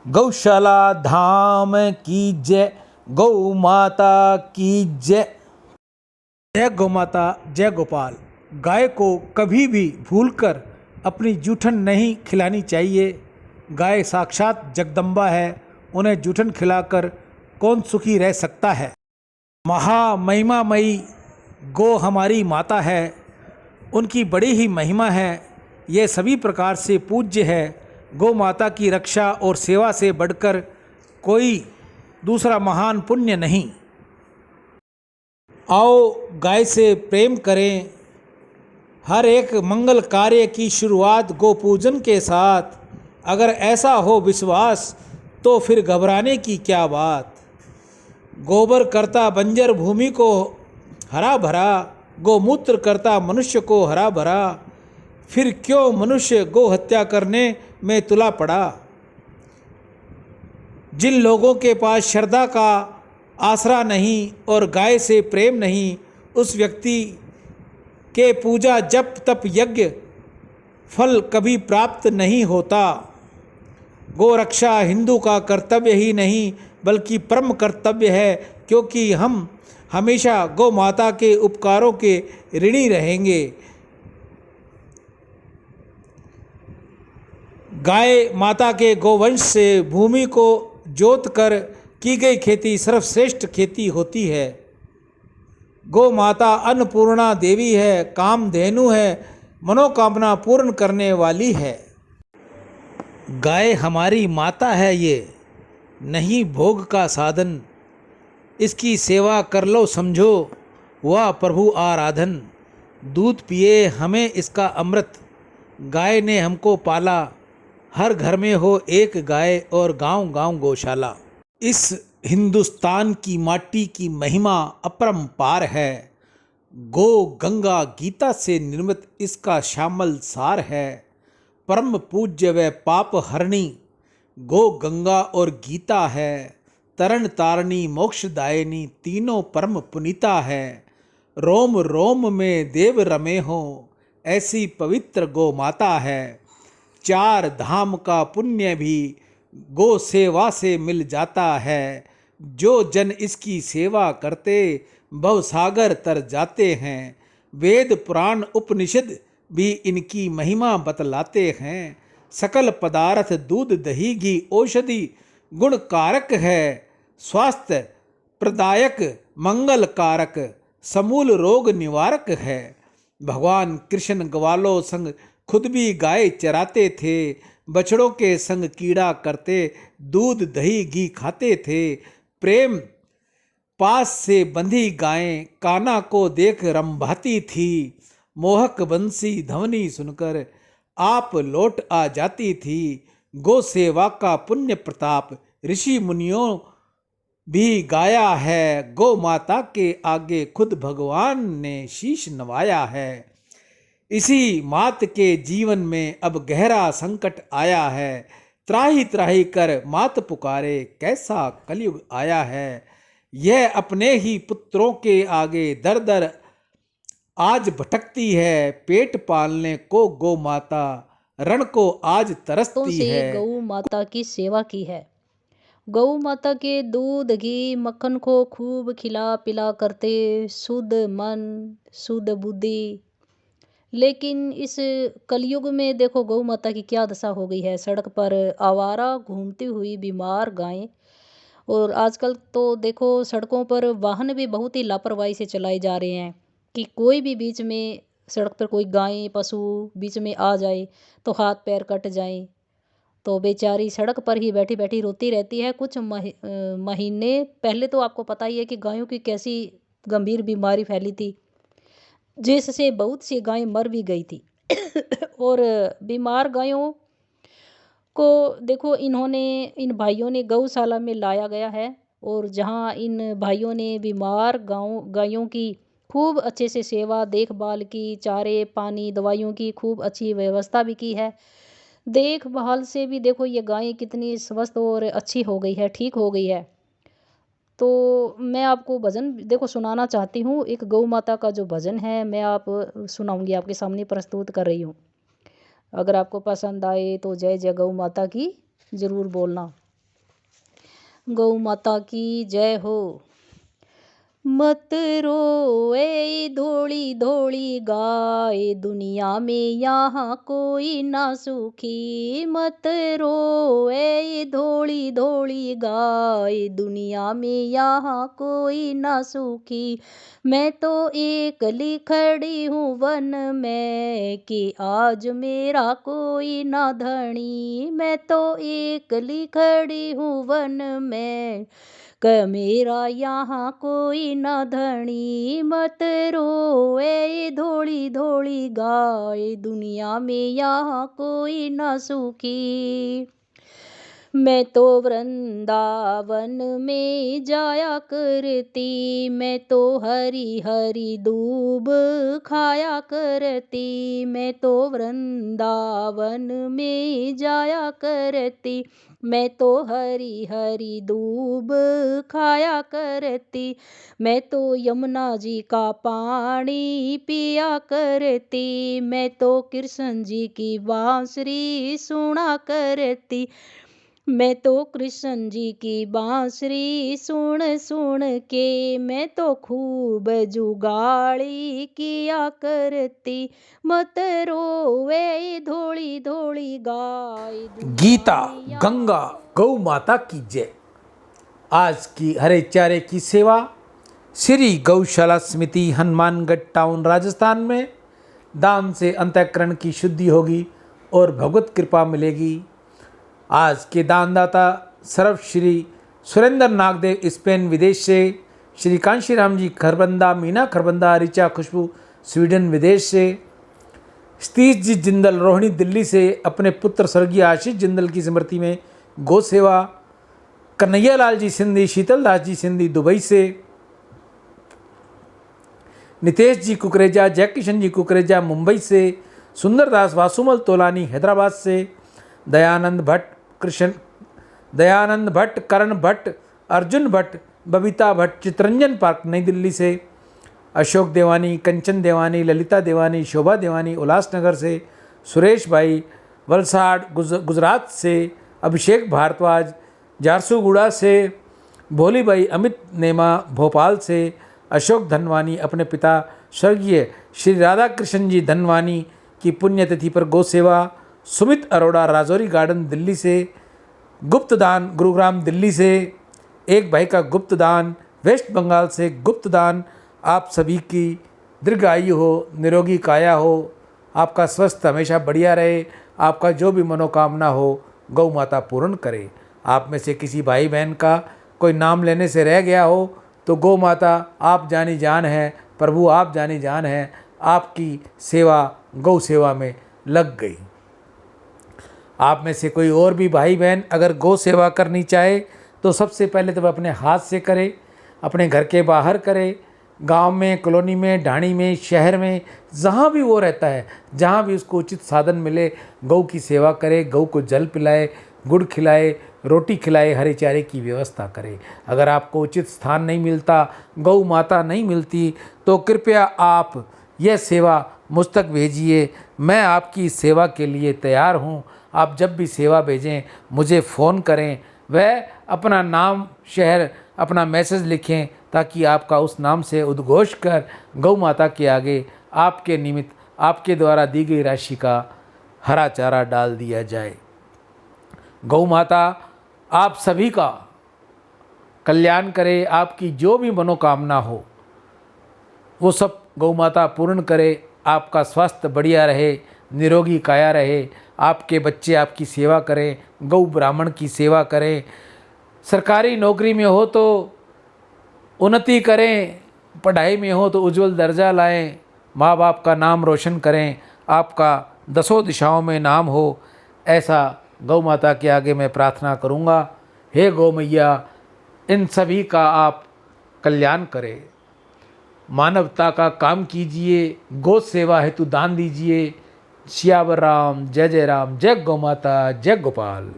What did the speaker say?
गौशाला धाम की जय, गौ माता की जय। जय गौ माता, जय गोपाल। गाय को कभी भी भूलकर अपनी जूठन नहीं खिलानी चाहिए। गाय साक्षात जगदम्बा है, उन्हें जूठन खिलाकर कौन सुखी रह सकता है। महामहिमामयी गौ हमारी माता है, उनकी बड़ी ही महिमा है, ये सभी प्रकार से पूज्य है। गौ माता की रक्षा और सेवा से बढ़कर कोई दूसरा महान पुण्य नहीं। आओ गाय से प्रेम करें। हर एक मंगल कार्य की शुरुआत गौ पूजन के साथ। अगर ऐसा हो विश्वास तो फिर घबराने की क्या बात। गोबर करता बंजर भूमि को हरा भरा, गोमूत्र करता मनुष्य को हरा भरा। फिर क्यों मनुष्य गौ हत्या करने में तुला पड़ा। जिन लोगों के पास श्रद्धा का आसरा नहीं और गाय से प्रेम नहीं, उस व्यक्ति के पूजा जप तप यज्ञ फल कभी प्राप्त नहीं होता। गौ रक्षा हिंदू का कर्तव्य ही नहीं बल्कि परम कर्तव्य है, क्योंकि हम हमेशा गौ माता के उपकारों के ऋणी रहेंगे। गाय माता के गोवंश से भूमि को जोत कर की गई खेती सर्वश्रेष्ठ खेती होती है। गौ माता अन्नपूर्णा देवी है, कामधेनु है, मनोकामना पूर्ण करने वाली है। गाय हमारी माता है, ये नहीं भोग का साधन। इसकी सेवा कर लो समझो वह प्रभु आराधन। दूध पिए हमें इसका अमृत, गाय ने हमको पाला। हर घर में हो एक गाय और गांव गांव गौशाला। इस हिंदुस्तान की माटी की महिमा अपरंपार है। गौ गंगा गीता से निर्मित इसका श्यामल सार है। परम पूज्य व पाप हरणी गौ गंगा और गीता है। तरण तारणी मोक्षदायिनी तीनों परम पुनीता है। रोम रोम में देव रमे हो ऐसी पवित्र गौ माता है। चार धाम का पुण्य भी गौ सेवा से मिल जाता है। जो जन इसकी सेवा करते भवसागर तर जाते हैं। वेद पुराण उपनिषद भी इनकी महिमा बतलाते हैं। सकल पदार्थ दूध दही घी औषधि गुण कारक है। स्वास्थ्य प्रदायक मंगल कारक समूल रोग निवारक है। भगवान कृष्ण ग्वालों संग खुद भी गाय चराते थे। बछड़ों के संग कीड़ा करते दूध दही घी खाते थे। प्रेम पास से बंधी गायें कान्हा को देख रंभाती थी। मोहक बंसी ध्वनि सुनकर आप लौट आ जाती थी। गौ सेवा का पुण्य प्रताप ऋषि मुनियों भी गाया है। गौ माता के आगे खुद भगवान ने शीश नवाया है। इसी मात के जीवन में अब गहरा संकट आया है। त्राही त्राही कर मात पुकारे कैसा कलयुग आया है। यह अपने ही पुत्रों के आगे दर दर आज भटकती है। पेट पालने को गौ माता रण को आज तरसती से है। गौ माता की सेवा की है। गौ माता के दूध घी मक्खन को खूब खिला पिला करते शुद्ध मन शुद्ध बुद्धि। लेकिन इस कलयुग में देखो गौ माता की क्या दशा हो गई है। सड़क पर आवारा घूमती हुई बीमार गायें। और आजकल तो देखो सड़कों पर वाहन भी बहुत ही लापरवाही से चलाए जा रहे हैं कि कोई भी बीच में सड़क पर कोई गाय पशु बीच में आ जाए तो हाथ पैर कट जाए तो बेचारी सड़क पर ही बैठी बैठी रोती रहती है। कुछ महीने पहले तो आपको पता ही है कि गायों की कैसी गंभीर बीमारी फैली थी, जिससे बहुत सी गायें मर भी गई थी। और बीमार गायों को देखो इन भाइयों ने गौशाला में लाया गया है। और जहां इन भाइयों ने बीमार गायों की खूब अच्छे से सेवा देखभाल की, चारे पानी दवाइयों की खूब अच्छी व्यवस्था भी की है। देखभाल से भी देखो ये गायें कितनी स्वस्थ और अच्छी हो गई है, ठीक हो गई है। तो मैं आपको भजन देखो सुनाना चाहती हूँ। एक गौ माता का जो भजन है मैं आप सुनाऊंगी, आपके सामने प्रस्तुत कर रही हूँ। अगर आपको पसंद आए तो जय जय गौ माता की ज़रूर बोलना। गौ माता की जय हो। मत रोए धोली धोली गाय, दुनिया में यहाँ कोई ना सुखी। मत रोए धोली धोली गाय, दुनिया में यहाँ कोई ना सुखी। मैं तो एकली खड़ी हूँ वन में, कि आज मेरा कोई ना धनी। मैं तो एकली खड़ी हूँ वन में, मेरा यहाँ कोई न धनी। मत रोए धोली धोली गाय, दुनिया में यहाँ कोई न सुखी। मैं तो वृंदावन में जाया करती, मैं तो हरी हरी दूब खाया करती। मैं तो वृंदावन में जाया करती, मैं तो हरी हरी दूब खाया करती। मैं तो यमुना जी का पानी पिया करती, मैं तो कृष्ण जी की बांसुरी सुना करती। मैं तो कृष्ण जी की बांसुरी सुन सुन के, मैं तो खूब जुगाड़ी किया करती। मत रोवे धोली धोली गाय, गीता गंगा गौ माता की जय। आज की हरे चारे की सेवा श्री गौशाला समिति हनुमानगढ़ टाउन राजस्थान में। दान से अंतःकरण की शुद्धि होगी और भगवत कृपा मिलेगी। आज के दानदाता सर्व श्री सुरेंद्र नागदेव स्पेन विदेश से, श्री कांशीराम जी खरबंदा, मीना खरबंदा, ऋचा खुशबू स्वीडन विदेश से, सतीश जी जिंदल रोहिणी दिल्ली से अपने पुत्र स्वर्गीय आशीष जिंदल की स्मृति में गौ सेवा, कन्हैया लाल जी सिंधी, शीतल दास जी सिंधी दुबई से, नितेश जी कुकरेजा, जयकिशन जी कुकरेजा मुंबई से, सुंदरदास वासुमल तोलानी हैदराबाद से, दयानंद भट्ट, करण भट्ट, अर्जुन भट्ट, बबीता भट्ट चित्रंजन पार्क नई दिल्ली से, अशोक देवानी, कंचन देवानी, ललिता देवानी, शोभा देवानी उल्लासनगर से, सुरेश भाई वलसाड़ गुजरात से, अभिषेक भारद्वाज झारसुगुड़ा से, भोली भाई अमित नेमा भोपाल से, अशोक धनवानी अपने पिता स्वर्गीय श्री राधा कृष्ण जी धनवानी की पुण्यतिथि पर गौ सेवा, सुमित अरोड़ा राजौरी गार्डन दिल्ली से, गुप्त दान गुरुग्राम दिल्ली से, एक भाई का गुप्त दान वेस्ट बंगाल से, गुप्त दान। आप सभी की दीर्घायु हो, निरोगी काया हो, आपका स्वस्थ हमेशा बढ़िया रहे, आपका जो भी मनोकामना हो गौ माता पूर्ण करे। आप में से किसी भाई बहन का कोई नाम लेने से रह गया हो तो गौ माता आप जानी जान है, प्रभु आप जानी जान है, आपकी सेवा गौ सेवा में लग गई। आप में से कोई और भी भाई बहन अगर गौ सेवा करनी चाहे तो सबसे पहले तो वह अपने हाथ से करे, अपने घर के बाहर करे, गांव में, कॉलोनी में, ढाणी में, शहर में, जहाँ भी वो रहता है, जहाँ भी उसको उचित साधन मिले गौ की सेवा करे, गौ को जल पिलाए, गुड़ खिलाए, रोटी खिलाए, हरे चारे की व्यवस्था करे। अगर आपको उचित स्थान नहीं मिलता, गौ माता नहीं मिलती, तो कृपया आप यह सेवा मुझ तक भेजिए। मैं आपकी सेवा के लिए तैयार हूँ। आप जब भी सेवा भेजें मुझे फ़ोन करें, वह अपना नाम, शहर, अपना मैसेज लिखें ताकि आपका उस नाम से उद्घोष कर गौ माता के आगे आपके निमित्त आपके द्वारा दी गई राशि का हरा चारा डाल दिया जाए। गौ माता आप सभी का कल्याण करे, आपकी जो भी मनोकामना हो वो सब गौ माता पूर्ण करे, आपका स्वास्थ्य बढ़िया रहे, निरोगी काया रहे, आपके बच्चे आपकी सेवा करें, गौ ब्राह्मण की सेवा करें, सरकारी नौकरी में हो तो उन्नति करें, पढ़ाई में हो तो उज्जवल दर्जा लाएं, माँ बाप का नाम रोशन करें, आपका दसों दिशाओं में नाम हो, ऐसा गौ माता के आगे मैं प्रार्थना करूँगा। हे गौ मैया, इन सभी का आप कल्याण करें, मानवता का काम कीजिए, गौ सेवा हेतु दान दीजिए। सियावर राम, जय जय राम, जय गौ माता, जय गोपाल।